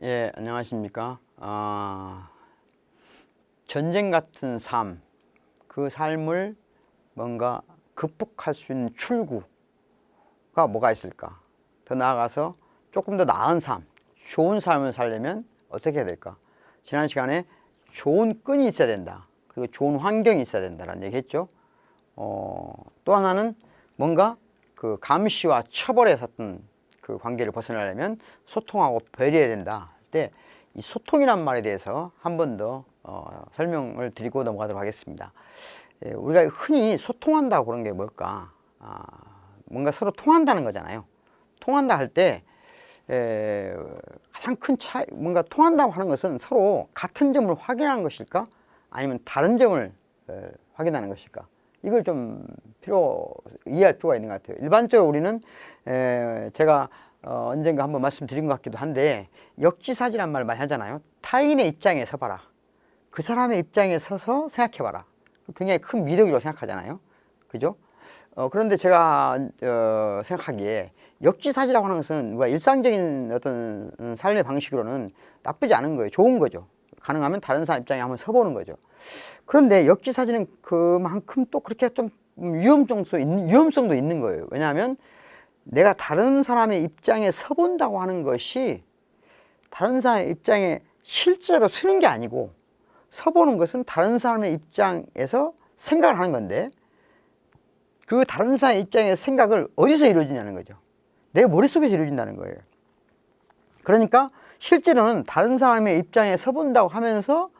예, 안녕하십니까. 전쟁 같은 삶, 그 삶을 뭔가 극복할 수 있는 출구가 뭐가 있을까? 더 나아가서 조금 더 나은 삶, 좋은 삶을 살려면 어떻게 해야 될까? 지난 시간에 좋은 끈이 있어야 된다. 그리고 좋은 환경이 있어야 된다라는 얘기 했죠. 또 하나는 뭔가 그 감시와 처벌에 섰던 그 관계를 벗어나려면 소통하고 배려해야 된다. 근데 이 소통이란 말에 대해서 한 번 더 설명을 드리고 넘어가도록 하겠습니다. 우리가 흔히 소통한다고 그런 게 뭘까? 뭔가 서로 통한다는 거잖아요. 통한다 할 때 가장 큰 차이, 뭔가 통한다고 하는 것은 서로 같은 점을 확인하는 것일까? 아니면 다른 점을 확인하는 것일까? 이걸 좀 이해할 필요가 있는 것 같아요. 일반적으로 우리는 제가 언젠가 한번 말씀드린 것 같기도 한데 역지사지란 말을 많이 하잖아요. 타인의 입장에 서봐라. 그 사람의 입장에 서서 생각해봐라. 굉장히 큰 미덕이라고 생각하잖아요. 그죠? 그런데 제가 생각하기에 역지사지라고 하는 것은 우리가 일상적인 어떤 삶의 방식으로는 나쁘지 않은 거예요. 좋은 거죠. 가능하면 다른 사람 입장에 한번 서보는 거죠. 그런데 역지사지는 그만큼 또 그렇게 좀 위험성도 있는 거예요. 왜냐하면 내가 다른 사람의 입장에 서본다고 하는 것이 다른 사람의 입장에 실제로 서는 게 아니고, 서보는 것은 다른 사람의 입장에서 생각을 하는 건데, 그 다른 사람의 입장의 생각을 어디서 이루어지냐는 거죠. 내 머릿속에서 이루어진다는 거예요. 그러니까 실제로는 다른 사람의 입장에 서본다고 하면서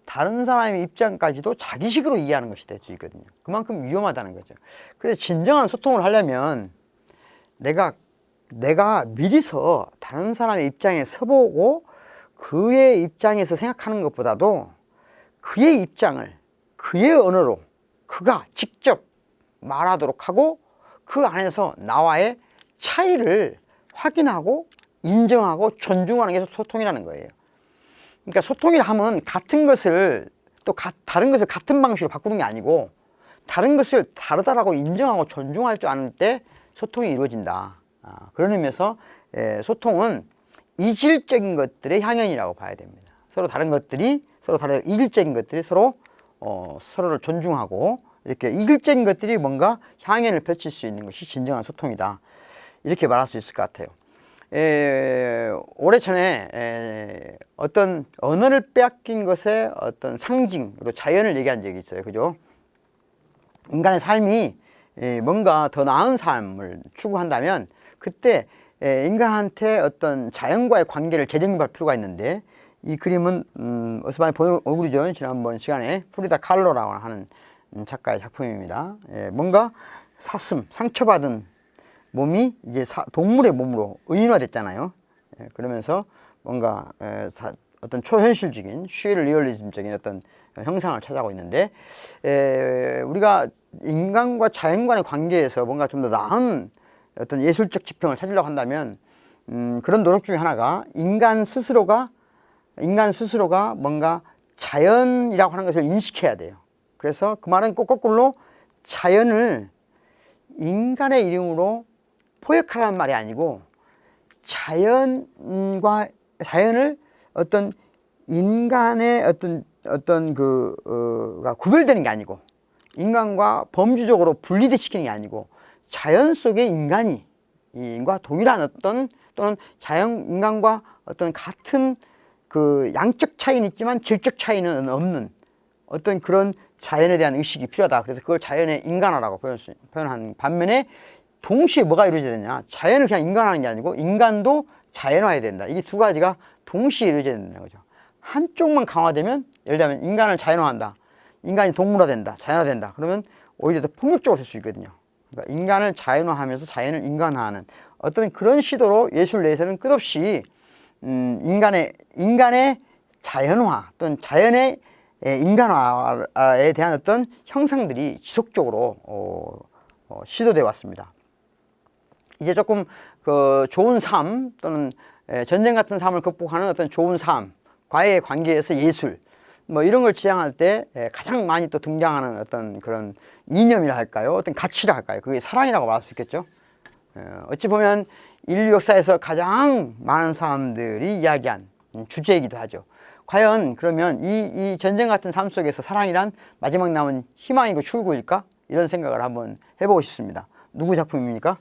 다른 사람의 입장까지도 자기식으로 이해하는 것이 될 수 있거든요. 그만큼 위험하다는 거죠. 그래서 진정한 소통을 하려면 내가 미리서 다른 사람의 입장에 서보고 그의 입장에서 생각하는 것보다도 그의 입장을 그의 언어로 그가 직접 말하도록 하고 그 안에서 나와의 차이를 확인하고 인정하고 존중하는 게 소통이라는 거예요. 그러니까 소통이라 하면 같은 것을 또 다른 것을 같은 방식으로 바꾸는 게 아니고, 다른 것을 다르다라고 인정하고 존중할 줄 아는 때 소통이 이루어진다. 그런 의미에서 소통은 이질적인 것들의 향연이라고 봐야 됩니다. 서로 다른 이질적인 것들이 서로를 존중하고, 이렇게 이질적인 것들이 뭔가 향연을 펼칠 수 있는 것이 진정한 소통이다. 이렇게 말할 수 있을 것 같아요. 오래전에 어떤 언어를 빼앗긴 것의 어떤 상징으로 자연을 얘기한 적이 있어요. 그죠? 인간의 삶이 뭔가 더 나은 삶을 추구한다면 그때 인간한테 어떤 자연과의 관계를 재정립할 필요가 있는데, 이 그림은 어디서 많이 본 얼굴이죠. 지난번 시간에 프리다 칼로라고 하는 작가의 작품입니다. 뭔가 상처받은 몸이 이제 동물의 몸으로 의인화됐잖아요. 그러면서 뭔가 어떤 초현실적인 슈리얼리즘적인 어떤 형상을 찾아가고 있는데, 우리가 인간과 자연 간의 관계에서 뭔가 좀 더 나은 어떤 예술적 지평을 찾으려고 한다면 그런 노력 중에 하나가 인간 스스로가 뭔가 자연이라고 하는 것을 인식해야 돼요. 그래서 그 말은 꼭 거꾸로 자연을 인간의 이름으로 포획하라는 말이 아니고, 자연을 어떤 인간의 어떤 구별되는 게 아니고, 인간과 범주적으로 분리시키는 게 아니고, 자연 속의 인간과 동일한 또는 인간과 어떤 같은 그 양적 차이는 있지만 질적 차이는 없는 어떤 그런 자연에 대한 의식이 필요하다. 그래서 그걸 자연의 인간화라고 표현한 반면에, 동시에 뭐가 이루어져야 되냐? 자연을 그냥 인간화하는 게 아니고 인간도 자연화해야 된다. 이게 두 가지가 동시에 이루어져야 된다는 거죠. 한쪽만 강화되면, 예를 들면 인간을 자연화한다, 인간이 동물화된다, 자연화된다, 그러면 오히려 더 폭력적으로 될 수 있거든요. 그러니까 인간을 자연화하면서 자연을 인간화하는 어떤 그런 시도로 예술 내에서는 끝없이 인간의 자연화 또는 자연의 인간화에 대한 어떤 형상들이 지속적으로 시도되어 왔습니다. 이제 조금 그 좋은 삶 또는 전쟁 같은 삶을 극복하는 어떤 좋은 삶과의 관계에서 예술 이런 걸 지향할 때 가장 많이 또 등장하는 어떤 그런 이념이라 할까요? 어떤 가치라 할까요? 그게 사랑이라고 말할 수 있겠죠. 어찌 보면 인류 역사에서 가장 많은 사람들이 이야기한 주제이기도 하죠. 과연 그러면 이 전쟁 같은 삶 속에서 사랑이란 마지막 남은 희망이고 출구일까? 이런 생각을 한번 해보고 싶습니다. 누구 작품입니까?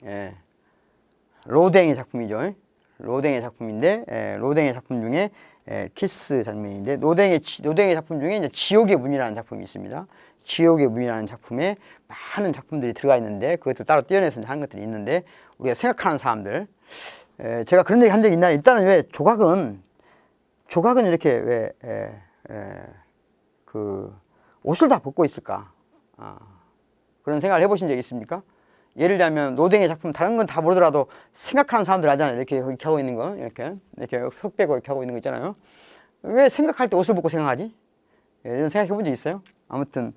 예, 로댕의 작품이죠. 로댕의 작품인데, 로댕의 작품 중에 키스 장면인데, 로댕의 작품 중에 이제 지옥의 문이라는 작품이 있습니다. 지옥의 문이라는 작품에 많은 작품들이 들어가 있는데, 그것도 따로 떼어내서 한 것들이 있는데, 우리가 생각하는 사람들, 제가 그런 얘기 한 적이 있나요? 일단은 왜 조각은 이렇게 옷을 다 벗고 있을까? 그런 생각을 해보신 적 있습니까? 예를 들자면 노댕의 작품 다른 건 다 모르더라도 생각하는 사람들 하잖아요. 이렇게 하고 있는 거, 이렇게 턱 빼고 이렇게 하고 있는 거 있잖아요. 왜 생각할 때 옷을 벗고 생각하지? 이런 생각해 본 적 있어요? 아무튼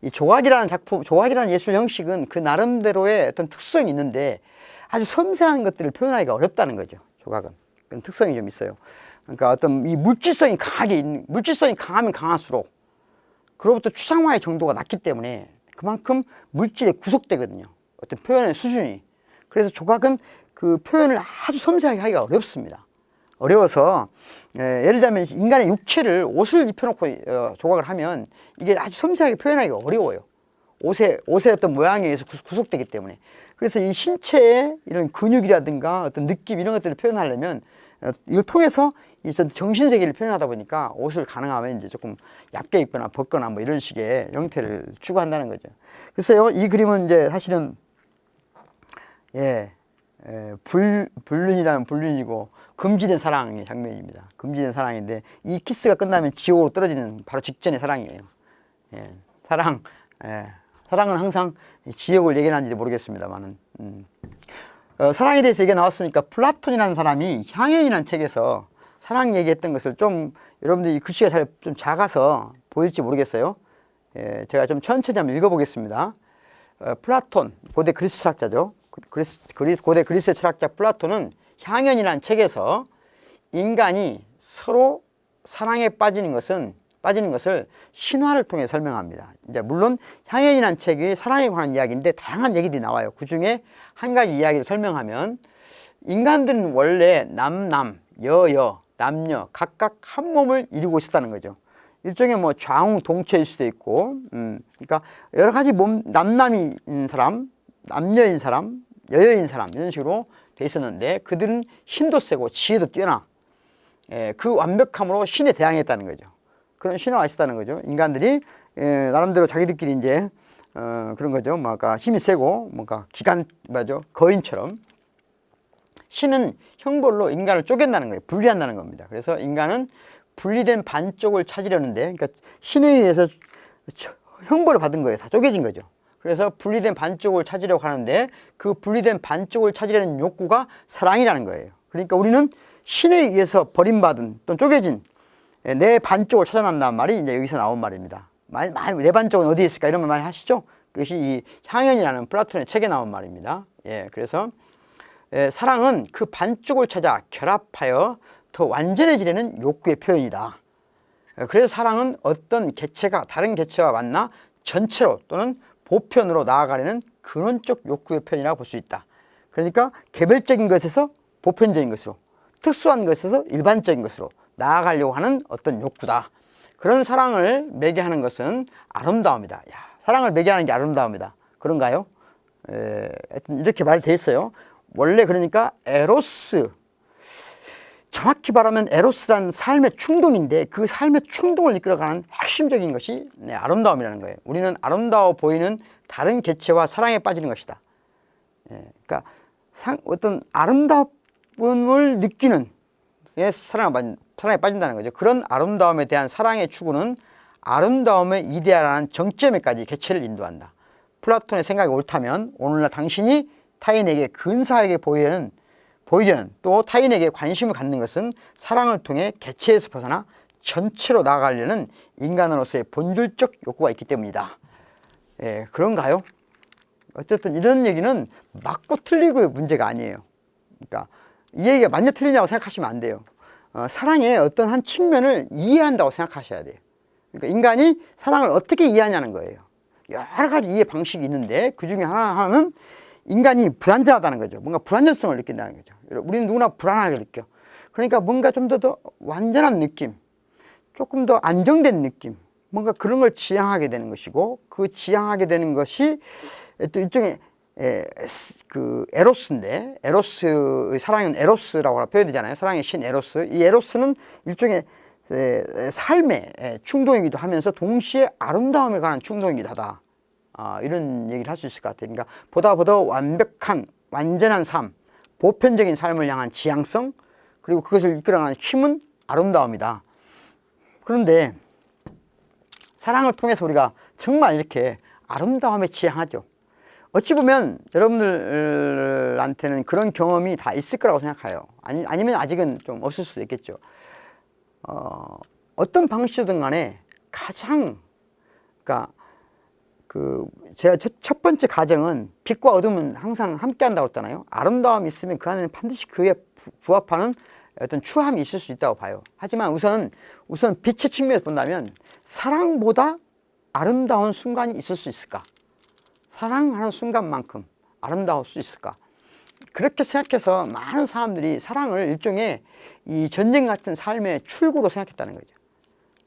이 조각이라는 작품, 조각이라는 예술 형식은 그 나름대로의 어떤 특성이 있는데 아주 섬세한 것들을 표현하기가 어렵다는 거죠. 조각은 그런 특성이 좀 있어요. 그러니까 어떤 이 물질성이 강하면 강할수록 그로부터 추상화의 정도가 낮기 때문에 그만큼 물질에 구속되거든요. 어떤 표현의 수준이. 그래서 조각은 그 표현을 아주 섬세하게 하기가 어렵습니다. 어려워서 예를 들자면 인간의 육체를 옷을 입혀놓고 조각을 하면 이게 아주 섬세하게 표현하기가 어려워요. 옷의 어떤 모양에 의해서 구속되기 때문에. 그래서 이 신체의 이런 근육이라든가 어떤 느낌 이런 것들을 표현하려면 이걸 통해서 이 정신세계를 표현하다 보니까 옷을 가능하면 이제 조금 얇게 입거나 벗거나 뭐 이런 식의 형태를 추구한다는 거죠. 글쎄요, 이 그림은 이제 사실은 불륜이고 금지된 사랑의 장면입니다. 금지된 사랑인데 이 키스가 끝나면 지옥으로 떨어지는 바로 직전의 사랑이에요. 사랑은 항상 지옥을 예견하는지 모르겠습니다만은 사랑에 대해서 얘기가 나왔으니까 플라톤이라는 사람이 향연이라는 책에서 사랑 얘기했던 것을 좀 여러분들이 글씨가 잘 좀 작아서 보일지 모르겠어요. 제가 좀 천천히 한번 읽어보겠습니다. 플라톤, 고대 그리스 철학자죠. 고대 그리스 철학자 플라톤은 향연이라는 책에서 인간이 서로 사랑에 빠지는 것을 신화를 통해 설명합니다. 이제 물론 향연이라는 책이 사랑에 관한 이야기인데 다양한 얘기들이 나와요. 그 중에 한 가지 이야기를 설명하면 인간들은 원래 남남, 여여, 남녀 각각 한 몸을 이루고 있었다는 거죠. 일종의 뭐 좌우동체일 수도 있고, 그러니까 여러 가지 남남인 사람, 남녀인 사람, 여여인 사람 이런 식으로 돼 있었는데 그들은 힘도 세고 지혜도 뛰어나. 그 완벽함으로 신에 대항했다는 거죠. 그런 신화가 있었다는 거죠. 인간들이 나름대로 자기들끼리 이제 그런 거죠. 뭔가 힘이 세고 뭔가 거인처럼 신은 형벌로 인간을 쪼갠다는 거예요. 분리한다는 겁니다. 그래서 인간은 분리된 반쪽을 찾으려는데, 그러니까 신에 의해서 형벌을 받은 거예요. 다 쪼개진 거죠. 그래서 분리된 반쪽을 찾으려고 하는데 그 분리된 반쪽을 찾으려는 욕구가 사랑이라는 거예요. 그러니까 우리는 신에 의해서 버림받은 또는 쪼개진 내 반쪽을 찾아낸다는 말이 이제 여기서 나온 말입니다. 내 반쪽은 어디에 있을까 이런 말 많이 하시죠? 그것이 이 향연이라는 플라톤의 책에 나온 말입니다. 그래서 사랑은 그 반쪽을 찾아 결합하여 더 완전해지려는 욕구의 표현이다. 그래서 사랑은 어떤 개체가 다른 개체와 만나 전체로 또는 보편으로 나아가려는 근원적 욕구의 표현이라고 볼 수 있다. 그러니까 개별적인 것에서 보편적인 것으로, 특수한 것에서 일반적인 것으로 나아가려고 하는 어떤 욕구다. 그런 사랑을 매개하는 것은 아름다움이다. 사랑을 매개하는 게 아름다움이다. 그런가요? 하여튼 이렇게 말돼 있어요. 원래 그러니까 에로스, 정확히 말하면 에로스란 삶의 충동인데 그 삶의 충동을 이끌어가는 핵심적인 것이 아름다움이라는 거예요. 우리는 아름다워 보이는 다른 개체와 사랑에 빠지는 것이다. 그러니까 어떤 아름다움을 느끼는 사랑에 빠진다는 거죠. 그런 아름다움에 대한 사랑의 추구는 아름다움의 이데아라는 정점에까지 개체를 인도한다. 플라톤의 생각이 옳다면 오늘날 당신이 타인에게 근사하게 보이려는 또 타인에게 관심을 갖는 것은 사랑을 통해 개체에서 벗어나 전체로 나아가려는 인간으로서의 본질적 욕구가 있기 때문이다. 그런가요? 어쨌든 이런 얘기는 맞고 틀리고의 문제가 아니에요. 그러니까 이 얘기가 맞냐 틀리냐고 생각하시면 안 돼요. 사랑의 어떤 한 측면을 이해한다고 생각하셔야 돼요. 그러니까 인간이 사랑을 어떻게 이해하냐는 거예요. 여러 가지 이해 방식이 있는데 그 중에 하나는 인간이 불안정하다는 거죠. 뭔가 불안정성을 느낀다는 거죠. 우리는 누구나 불안하게 느껴. 그러니까 뭔가 좀 더 완전한 느낌, 조금 더 안정된 느낌, 뭔가 그런 걸 지향하게 되는 것이고, 그 지향하게 되는 것이 또 일종의 그 에로스인데, 에로스, 사랑은 에로스라고 표현되잖아요. 사랑의 신 에로스. 이 에로스는 일종의 삶의 충동이기도 하면서 동시에 아름다움에 관한 충동이기도 하다. 이런 얘기를 할 수 있을 것 같아요. 그러니까 보다 완벽한 완전한 삶, 보편적인 삶을 향한 지향성, 그리고 그것을 이끌어가는 힘은 아름다움이다. 그런데 사랑을 통해서 우리가 정말 이렇게 아름다움에 지향하죠. 어찌 보면 여러분들한테는 그런 경험이 다 있을 거라고 생각해요. 아니면 아직은 좀 없을 수도 있겠죠. 어떤 방식이든 간에 가장, 그러니까 제가 첫 번째 가정은 빛과 어둠은 항상 함께 한다고 했잖아요. 아름다움이 있으면 그 안에는 반드시 그에 부합하는 어떤 추함이 있을 수 있다고 봐요. 하지만 우선 빛의 측면에서 본다면 사랑보다 아름다운 순간이 있을 수 있을까? 사랑하는 순간만큼 아름다울 수 있을까? 그렇게 생각해서 많은 사람들이 사랑을 일종의 이 전쟁 같은 삶의 출구로 생각했다는 거죠.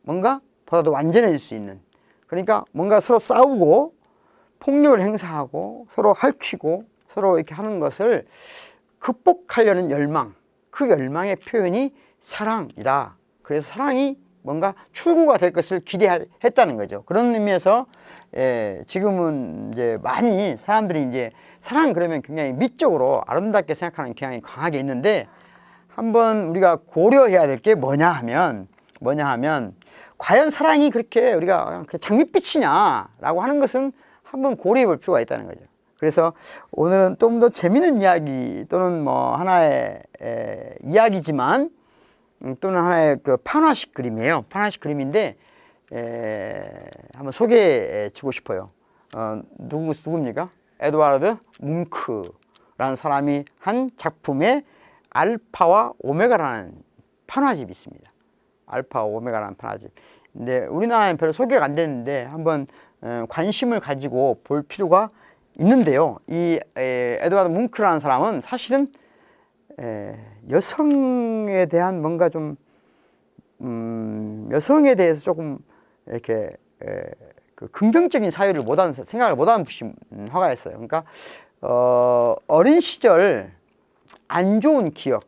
뭔가 보다 더 완전해질 수 있는, 그러니까 뭔가 서로 싸우고 폭력을 행사하고 서로 핥히고 서로 이렇게 하는 것을 극복하려는 열망, 그 열망의 표현이 사랑이다. 그래서 사랑이 뭔가 출구가 될 것을 기대했다는 거죠. 그런 의미에서 지금은 이제 많이 사람들이 이제 사랑 그러면 굉장히 미적으로 아름답게 생각하는 경향이 강하게 있는데, 한번 우리가 고려해야 될 게 뭐냐 하면 과연 사랑이 그렇게 우리가 장밋빛이냐라고 하는 것은 한번 고려해 볼 필요가 있다는 거죠. 그래서 오늘은 좀 더 재미있는 이야기, 또는 뭐 하나의 이야기지만 또는 하나의 그 판화식 그림이에요. 판화식 그림인데 한번 소개해 주고 싶어요. 누굽니까? 에드와르드 뭉크라는 사람이 한 작품에 알파와 오메가라는 판화집이 있습니다. 알파 오메가라는 판화집. 근데 우리나라에는 별로 소개가 안 됐는데 한번 관심을 가지고 볼 필요가 있는데요. 이 에드와르드 뭉크라는 사람은 사실은 여성에 대한 뭔가 좀 여성에 대해서 조금 이렇게 그 긍정적인 사유를 생각을 못하는 화가였어요. 그러니까 어린 시절 안 좋은 기억,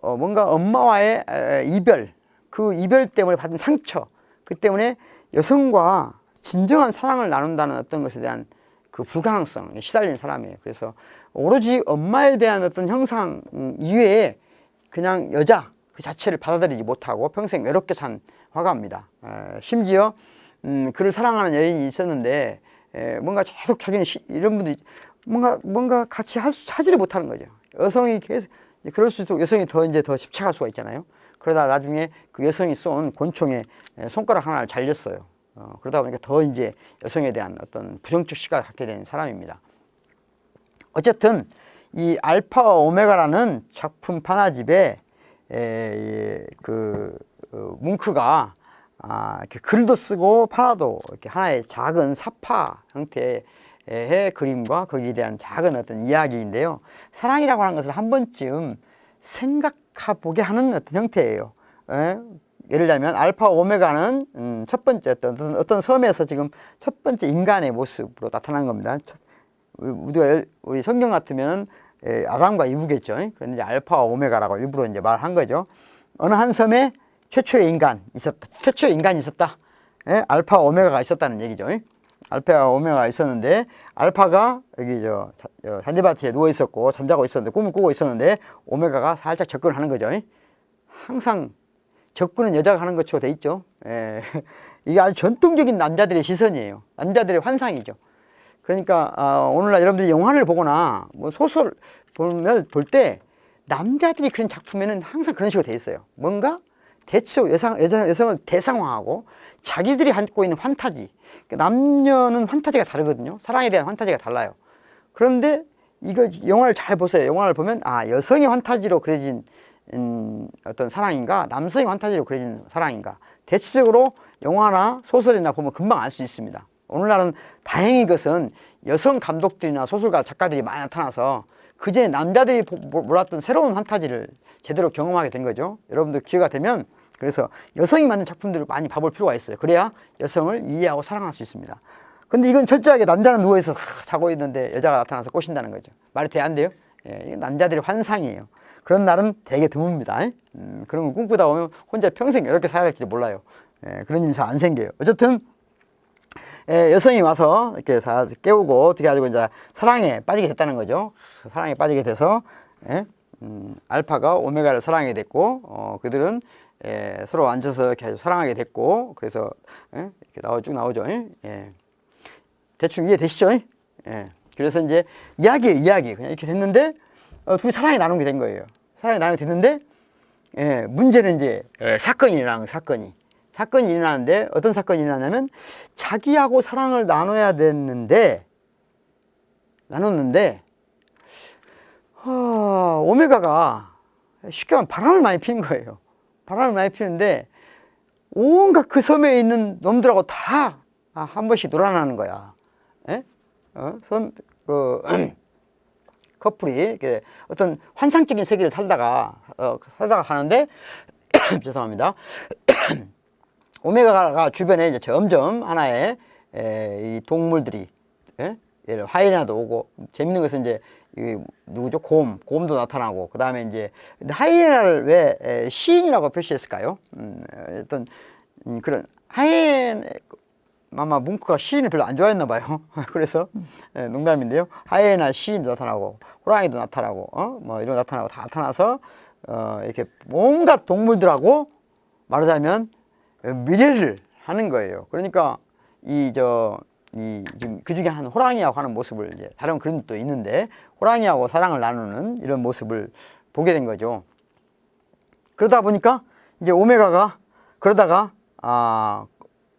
뭔가 엄마와의 이별, 그 이별 때문에 받은 상처, 그 때문에 여성과 진정한 사랑을 나눈다는 어떤 것에 대한 그 불가능성에 시달린 사람이에요. 그래서 오로지 엄마에 대한 어떤 형상 이외에 그냥 여자 그 자체를 받아들이지 못하고 평생 외롭게 산 화가입니다. 심지어 그를 사랑하는 여인이 있었는데 뭔가 계속 자기는 이런 분들이 뭔가 같이 하지를 못하는 거죠. 여성이 계속 그럴수록 여성이 더 집착할 수가 있잖아요. 그러다 나중에 그 여성이 쏜 권총에 손가락 하나를 잘렸어요. 그러다 보니까 더 이제 여성에 대한 어떤 부정적 시각을 갖게 된 사람입니다. 어쨌든 이 알파와 오메가라는 작품 판화집에 뭉크가 이렇게 글도 쓰고 판화도 이렇게 하나의 작은 사파 형태의 그림과 거기에 대한 작은 어떤 이야기인데요. 사랑이라고 하는 것을 한 번쯤 생각해보게 하는 어떤 형태예요. 예를 들면 알파 오메가는 첫 번째 어떤 섬에서 지금 첫 번째 인간의 모습으로 나타난 겁니다. 우리 성경 같으면 아담과 이브겠죠. 그런데 알파와 오메가라고 일부러 이제 말한 거죠. 어느 한 섬에 최초의 인간이 있었다. 알파 오메가가 있었다는 얘기죠. 알파와 오메가가 있었는데, 알파가 여기 잔디밭에 누워 있었고 잠자고 있었는데, 꿈을 꾸고 있었는데, 오메가가 살짝 접근하는 거죠. 항상 접근은 여자가 하는 것처럼 돼 있죠. 이게 아주 전통적인 남자들의 시선이에요. 남자들의 환상이죠. 그러니까 오늘날 여러분들이 영화를 보거나 뭐 소설 볼 때 남자들이 그런 작품에는 항상 그런 식으로 돼 있어요. 뭔가 대체로 여성을 대상화하고 자기들이 갖고 있는 환타지. 남녀는 환타지가 다르거든요. 사랑에 대한 환타지가 달라요. 그런데 이거 영화를 잘 보세요. 영화를 보면 여성의 환타지로 그려진 어떤 사랑인가, 남성의 환타지로 그려진 사랑인가, 대체적으로 영화나 소설이나 보면 금방 알 수 있습니다. 오늘날은 다행인 것은 여성 감독들이나 소설가 작가들이 많이 나타나서 그전에 남자들이 몰랐던 새로운 판타지를 제대로 경험하게 된 거죠. 여러분들 기회가 되면 그래서 여성이 만든 작품들을 많이 봐볼 필요가 있어요. 그래야 여성을 이해하고 사랑할 수 있습니다. 근데 이건 철저하게 남자는 누워있어 자고 있는데 여자가 나타나서 꼬신다는 거죠. 말이 돼 안 돼요? 예, 이건 남자들의 환상이에요. 그런 날은 되게 드뭅니다. 그런 거 꿈꾸다 보면 혼자 평생 이렇게 살아야 될지도 몰라요. 예, 그런 일이 잘 안 생겨요. 어쨌든 여성이 와서 이렇게 깨우고 어떻게 해가지고 이제 사랑에 빠지게 됐다는 거죠. 사랑에 빠지게 돼서 알파가 오메가를 사랑하게 됐고 그들은 서로 앉아서 이렇게 사랑하게 됐고 그래서 이렇게 쭉 나오죠. 대충 이해되시죠? 그래서 이제 이야기 그냥 이렇게 됐는데 둘이 사랑이 나누게 된 거예요. 사랑이 나누게 됐는데 문제는 이제 사건이 일어나는 사건이 일어나는데 어떤 사건이 일어나냐면 자기하고 사랑을 나눴는데 오메가가 쉽게 말하면 바람을 많이 피는 거예요. 바람을 많이 피는데 온갖 그 섬에 있는 놈들하고 다 한 번씩 놀아나는 거야. 커플이 어떤 환상적인 세계를 살다가 가는데 죄송합니다. 오메가가 주변에 이제 점점 하나의 이 동물들이 예를 하이에나도 오고 재밌는 것은 이제 누구죠? 곰도 나타나고 그 다음에 이제 하이에나를 왜 시인이라고 표시했을까요? 어떤 그런 아마 뭉크가 시인을 별로 안 좋아했나 봐요. 그래서 농담인데요. 하이에나 시인도 나타나고 호랑이도 나타나고 뭐 이런 나타나고 다 나타나서 이렇게 온갖 동물들하고 말하자면 미래를 하는 거예요. 그러니까 지금 그 중에 한 호랑이하고 하는 모습을 이제 다른 그림도 있는데 호랑이하고 사랑을 나누는 이런 모습을 보게 된 거죠. 그러다 보니까 이제 오메가가 그러다가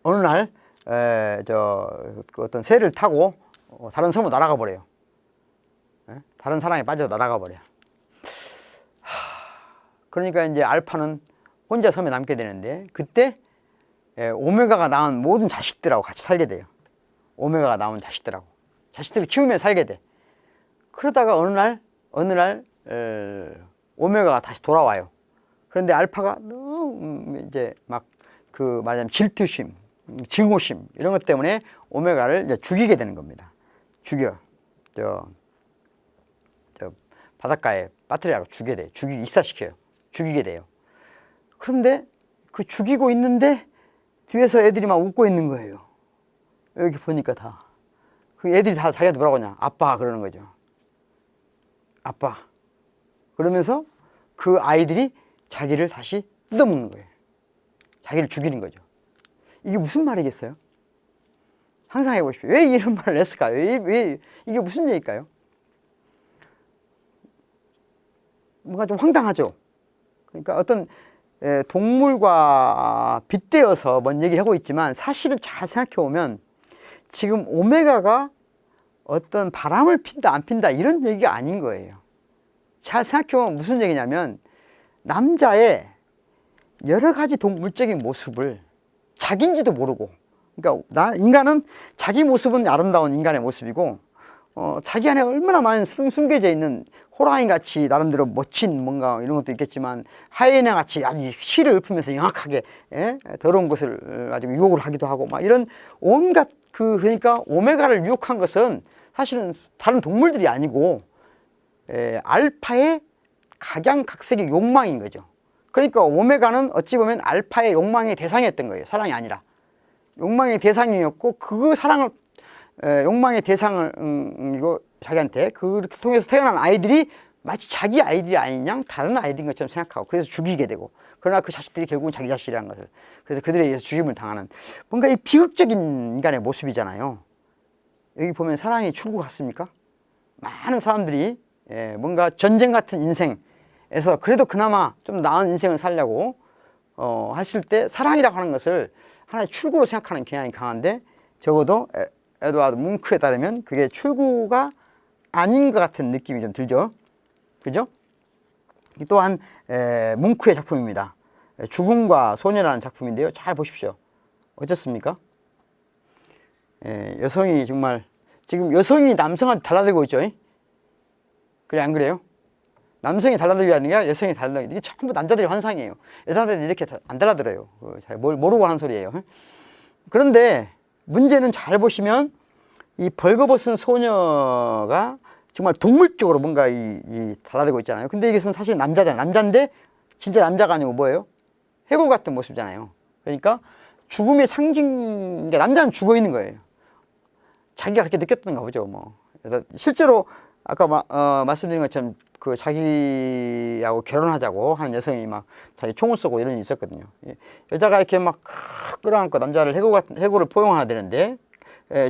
어느 날 그 어떤 새를 타고 다른 섬으로 날아가 버려요. 다른 사랑에 빠져서 날아가 버려. 그러니까 이제 알파는 혼자 섬에 남게 되는데 그때 오메가가 낳은 모든 자식들하고 같이 살게 돼요. 오메가가 낳은 자식들을 키우며 살게 돼. 그러다가 어느 날 오메가가 다시 돌아와요. 그런데 알파가 너무 이제 막 그 말하자면 질투심, 증오심 이런 것 때문에 오메가를 이제 죽이게 되는 겁니다. 바닷가에 빠뜨리라고 익사시켜요. 죽이게 돼요. 그런데 그 죽이고 있는데 뒤에서 애들이 막 웃고 있는 거예요. 여기 보니까 다. 그 애들이 다 자기한테 뭐라고 하냐. 아빠 그러는 거죠. 아빠. 그러면서 그 아이들이 자기를 다시 뜯어먹는 거예요. 자기를 죽이는 거죠. 이게 무슨 말이겠어요? 상상해 보십시오. 왜 이런 말을 냈을까요? 왜 이게 무슨 얘기일까요? 뭔가 좀 황당하죠. 그러니까 어떤 동물과 빗대어서 뭔 얘기를 하고 있지만 사실은 잘 생각해 보면 지금 오메가가 어떤 바람을 핀다 안 핀다 이런 얘기가 아닌 거예요. 잘 생각해 보면 무슨 얘기냐면 남자의 여러 가지 동물적인 모습을 자기인지도 모르고 그러니까 인간은 자기 모습은 아름다운 인간의 모습이고 자기 안에 얼마나 많은 숨겨져 있는 호랑이같이 나름대로 멋진 뭔가 이런 것도 있겠지만 하이에나같이 아주 실을 읊으면서 영악하게 더러운 것을 아주 유혹을 하기도 하고 막 이런 온갖 그러니까 오메가를 유혹한 것은 사실은 다른 동물들이 아니고 알파의 각양각색의 욕망인 거죠. 그러니까 오메가는 어찌 보면 알파의 욕망의 대상이었던 거예요. 사랑이 아니라 욕망의 대상이었고 그 사랑을 욕망의 대상을 이거 자기한테 그렇게 통해서 태어난 아이들이 마치 자기 아이들이 아닌 양 다른 아이들인 것처럼 생각하고 그래서 죽이게 되고 그러나 그 자식들이 결국은 자기 자식이라는 것을 그래서 그들에 의해서 죽임을 당하는 뭔가 이 비극적인 인간의 모습이잖아요. 여기 보면 사랑이 출구 같습니까? 많은 사람들이 뭔가 전쟁 같은 인생에서 그래도 그나마 좀 나은 인생을 살려고 했을 때 사랑이라고 하는 것을 하나의 출구로 생각하는 경향이 강한데 적어도 에드와드 뭉크에 따르면 그게 출구가 아닌 것 같은 느낌이 좀 들죠. 그죠? 또한 뭉크의 작품입니다. 죽음과 소녀라는 작품인데요. 잘 보십시오. 어떻습니까? 여성이 정말 지금 여성이 남성한테 달라들고 있죠. 그래, 안 그래요? 남성이 달라들기 하는 게 여성이 달라들기. 이게 전부 남자들의 환상이에요. 여자들이 이렇게 안 달라들어요. 잘 모르고 하는 소리예요. 그런데 문제는 잘 보시면 이 벌거벗은 소녀가 정말 동물적으로 뭔가 이 달라들고 있잖아요. 근데 이것은 사실 남자잖아요. 남자인데 진짜 남자가 아니고 뭐예요? 해골 같은 모습이잖아요. 그러니까 죽음의 상징, 그러니까 남자는 죽어 있는 거예요. 자기가 그렇게 느꼈던가 보죠. 뭐 실제로 아까 말씀드린 것처럼 그 자기하고 결혼하자고 하는 여성이 막 자기 총을 쏘고 이런 일이 있었거든요. 여자가 이렇게 막 끌어안고 남자를 해골을 포용해야 되는데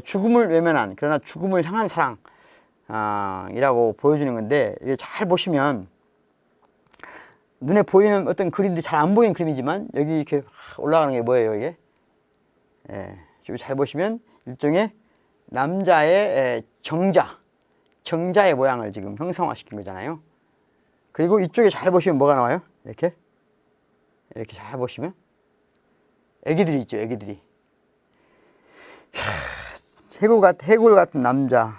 죽음을 외면한, 그러나 죽음을 향한 사랑 이라고 보여주는 건데, 이게 잘 보시면 눈에 보이는 어떤 그림들이 잘 안 보이는 그림이지만 여기 이렇게 올라가는 게 뭐예요, 이게? 지금 잘 보시면 일종의 남자의 정자의 모양을 지금 형상화시킨 거잖아요. 그리고 이쪽에 잘 보시면 뭐가 나와요? 이렇게 잘 보시면 애기들이 있죠, 애기들이. 해골 같은 남자의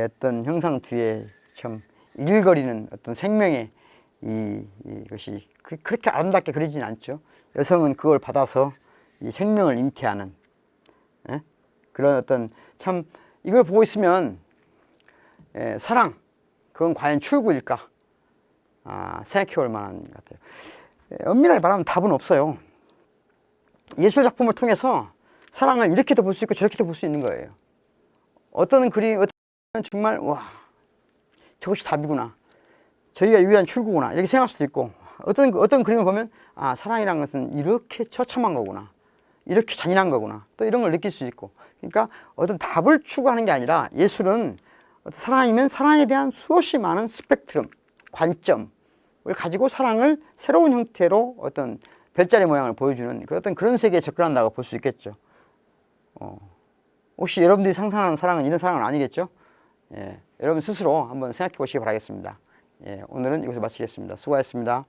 어떤 형상 뒤에 참 일거리는 어떤 생명의 이것이 그렇게 아름답게 그리진 않죠. 여성은 그걸 받아서 이 생명을 잉태하는 그런 어떤, 참 이걸 보고 있으면 사랑, 그건 과연 출구일까 생각해 볼 만한 것 같아요. 엄밀하게 말하면 답은 없어요. 예술 작품을 통해서 사랑을 이렇게도 볼 수 있고 저렇게도 볼 수 있는 거예요. 어떤 그림은 정말 와, 저것이 답이구나, 저기가 유일한 출구구나 이렇게 생각할 수도 있고, 어떤 그림을 보면 사랑이란 것은 이렇게 처참한 거구나, 이렇게 잔인한 거구나, 또 이런 걸 느낄 수 있고. 그러니까 어떤 답을 추구하는 게 아니라 예술은 사랑이면 사랑에 대한 수없이 많은 스펙트럼, 관점을 가지고 사랑을 새로운 형태로 어떤 별자리 모양을 보여주는 어떤 그런 세계에 접근한다고 볼 수 있겠죠. 혹시 여러분들이 상상하는 사랑은 이런 사랑은 아니겠죠? 여러분 스스로 한번 생각해 보시기 바라겠습니다. 오늘은 여기서 마치겠습니다. 수고하셨습니다.